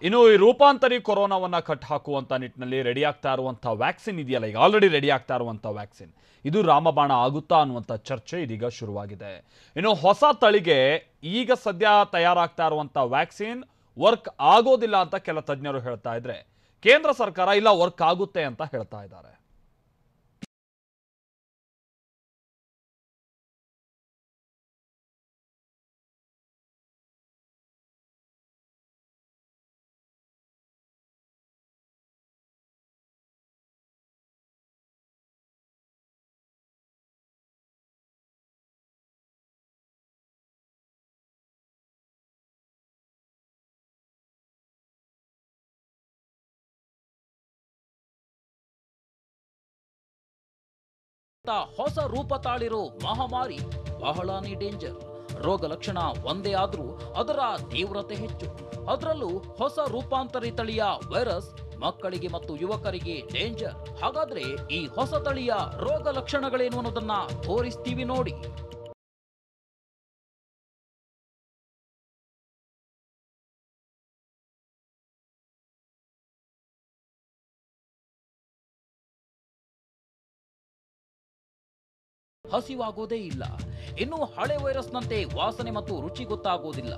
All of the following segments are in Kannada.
ಇನ್ನು ಈ ರೂಪಾಂತರಿ ಕೊರೋನಾವನ್ನ ಕಟ್ ಹಾಕುವಂತ ನಿಟ್ಟಿನಲ್ಲಿ ರೆಡಿ ಆಗ್ತಾ ಇರುವಂತ ವ್ಯಾಕ್ಸಿನ್ ಇದೆಯಲ್ಲ, ಈಗ ಆಲ್ರೆಡಿ ರೆಡಿ ಆಗ್ತಾ ಇರುವಂತ ವ್ಯಾಕ್ಸಿನ್ ಇದು ರಾಮಬಾಣ ಆಗುತ್ತಾ ಅನ್ನುವಂಥ ಚರ್ಚೆ ಇದೀಗ ಶುರುವಾಗಿದೆ. ಇನ್ನು ಹೊಸ ತಳಿಗೆ ಈಗ ಸದ್ಯ ತಯಾರಾಗ್ತಾ ಇರುವಂತ ವ್ಯಾಕ್ಸಿನ್ ವರ್ಕ್ ಆಗೋದಿಲ್ಲ ಅಂತ ಕೆಲ ತಜ್ಞರು ಹೇಳ್ತಾ ಇದ್ರೆ, ಕೇಂದ್ರ ಸರ್ಕಾರ ಇಲ್ಲ ವರ್ಕ್ ಆಗುತ್ತೆ ಅಂತ ಹೇಳ್ತಾ ಇದ್ದಾರೆ. ಹೊಸ ರೂಪ ತಾಳಿರೋ ಮಹಾಮಾರಿ ಬಹಳಾನೇ ಡೇಂಜರ್. ರೋಗ ಲಕ್ಷಣ ಒಂದೇ ಆದ್ರೂ ಅದರ ತೀವ್ರತೆ ಹೆಚ್ಚು. ಅದರಲ್ಲೂ ಹೊಸ ರೂಪಾಂತರಿ ತಳಿಯ ವೈರಸ್ ಮಕ್ಕಳಿಗೆ ಮತ್ತು ಯುವಕರಿಗೆ ಡೇಂಜರ್. ಹಾಗಾದ್ರೆ ಈ ಹೊಸ ತಳಿಯ ರೋಗ ಲಕ್ಷಣಗಳೇನು ಅನ್ನೋದನ್ನ ತೋರಿಸ್ತೀವಿ ನೋಡಿ. ಹಸಿವಾಗೋದೇ ಇಲ್ಲ. ಇನ್ನು ಹಳೆ ವೈರಸ್ನಂತೆ ವಾಸನೆ ಮತ್ತು ರುಚಿ ಗೊತ್ತಾಗೋದಿಲ್ಲ.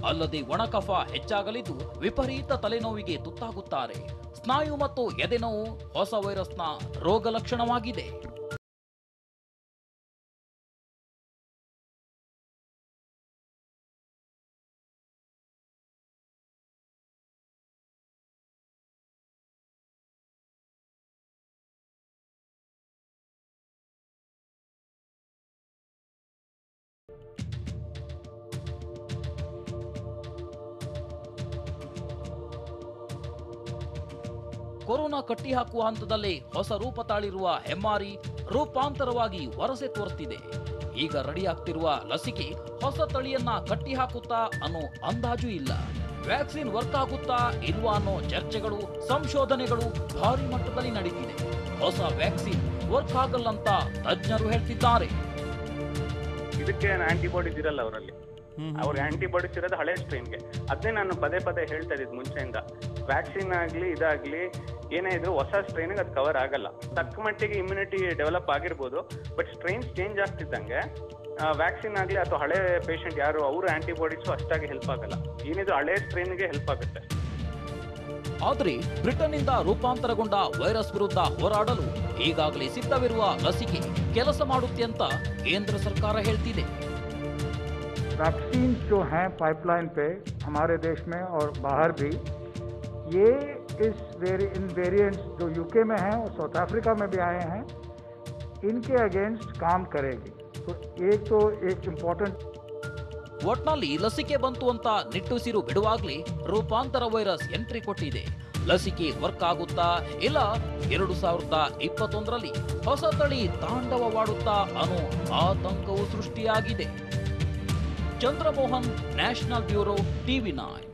ಅಲ್ಲದೆ ಒಣಕಫ ಹೆಚ್ಚಾಗಲಿದ್ದು ವಿಪರೀತ ತಲೆನೋವಿಗೆ ತುತ್ತಾಗುತ್ತಾರೆ. ಸ್ನಾಯು ಮತ್ತು ಎದೆನೋವು ಹೊಸ ವೈರಸ್ನ ರೋಗ ಲಕ್ಷಣವಾಗಿದೆ. ಕೊರೋನಾ ಕಟ್ಟಿ ಹಾಕುವ ಹಂತದಲ್ಲೇ ಹೊಸ ರೂಪ ತಾಳಿರುವ ಹೆಮ್ಮಾರಿ ರೂಪಾಂತರವಾಗಿ ವರಸೆ ತೋರ್ತಿದೆ. ಈಗ ರೆಡಿ ಆಗ್ತಿರುವ ಲಸಿಕೆ ಹೊಸ ತಳಿಯನ್ನ ಕಟ್ಟಿ ಹಾಕುತ್ತಾ ಅನ್ನೋ ಅಂದಾಜು ಇಲ್ಲ. ವ್ಯಾಕ್ಸಿನ್ ವರ್ಕ್ ಆಗುತ್ತಾ ಇಲ್ವಾ ಅನ್ನೋ ಚರ್ಚೆಗಳು, ಸಂಶೋಧನೆಗಳು ಭಾರಿ ಮಟ್ಟದಲ್ಲಿ ನಡೀತಿದೆ. ಹೊಸ ವ್ಯಾಕ್ಸಿನ್ ವರ್ಕ್ ಆಗಲ್ಲಂತ ತಜ್ಞರು ಹೇಳ್ತಿದ್ದಾರೆ. ಇದಕ್ಕೆ ಆಂಟಿಬಾಡೀಸ್ ಇರಲ್ಲ ಅವರಲ್ಲಿ. ಅವ್ರ ಆಂಟಿಬಾಡೀಸ್ ಇರೋದು ಹಳೆ ಸ್ಟ್ರೈನ್ಗೆ. ಅದನ್ನೇ ನಾನು ಪದೇ ಪದೇ ಹೇಳ್ತಾ ಇದ್ದಿದ್ದು ಮುಂಚೆಯಿಂದ. ವ್ಯಾಕ್ಸಿನ್ ಆಗ್ಲಿ ಇದಾಗ್ಲಿ ಏನೇ ಇದ್ರು ಹೊಸ ಸ್ಟ್ರೈನ್ಗೆ ಅದು ಕವರ್ ಆಗಲ್ಲ. ತಕ್ಕ ಮಟ್ಟಿಗೆ ಇಮ್ಯುನಿಟಿ ಡೆವಲಪ್ ಆಗಿರ್ಬೋದು, ಬಟ್ ಸ್ಟ್ರೈನ್ಸ್ ಚೇಂಜ್ ಆಗ್ತಿದ್ದಂಗೆ ವ್ಯಾಕ್ಸಿನ್ ಆಗಲಿ ಅಥವಾ ಹಳೆ ಪೇಷಂಟ್ ಯಾರು ಅವ್ರ ಆಂಟಿಬಾಡೀಸು ಅಷ್ಟಾಗಿ ಹೆಲ್ಪ್ ಆಗಲ್ಲ. ಏನಿದು ಹಳೆ ಸ್ಟ್ರೈನ್ಗೆ ಹೆಲ್ಪ್ ಆಗುತ್ತೆ. ಆದರೆ ಬ್ರಿಟನ್ನಿಂದ ರೂಪಾಂತರಗೊಂಡ ವೈರಸ್ ವಿರುದ್ಧ ಹೋರಾಡಲು ಈಗಾಗಲೇ ಸಿದ್ಧವಿರುವ ಲಸಿಕೆ ಕೆಲಸ ಮಾಡುತ್ತೆ ಅಂತ ಕೇಂದ್ರ ಸರ್ಕಾರ ಹೇಳ್ತಿದೆ. वैक्सीन जो हैं पाइपलाइन पे हमारे देश में और बाहर भी, ये इन वेरिएंट्स जो यूके में हैं और साउथ अफ्रीका में भी आए हैं, इनके अगेंस्ट काम करेगी. तो एक इम्पोर्टेंट ಒಟ್ನಲ್ಲಿ ಲಸಿಕೆ ಬಂತು ಅಂತ ನಿಟ್ಟುಸಿರು ಬಿಡುವಾಗ್ಲೇ ರೂಪಾಂತರ ವೈರಸ್ ಎಂಟ್ರಿ ಕೊಟ್ಟಿದೆ. ಲಸಿಕೆ ವರ್ಕ್ ಆಗುತ್ತಾ ಇಲ್ಲ 2021ರಲ್ಲಿ ಹೊಸ ತಳಿ ತಾಂಡವವಾಡುತ್ತಾ ಅನ್ನೋ ಆತಂಕವು ಸೃಷ್ಟಿಯಾಗಿದೆ. Chandramohan, national bureau, TV9.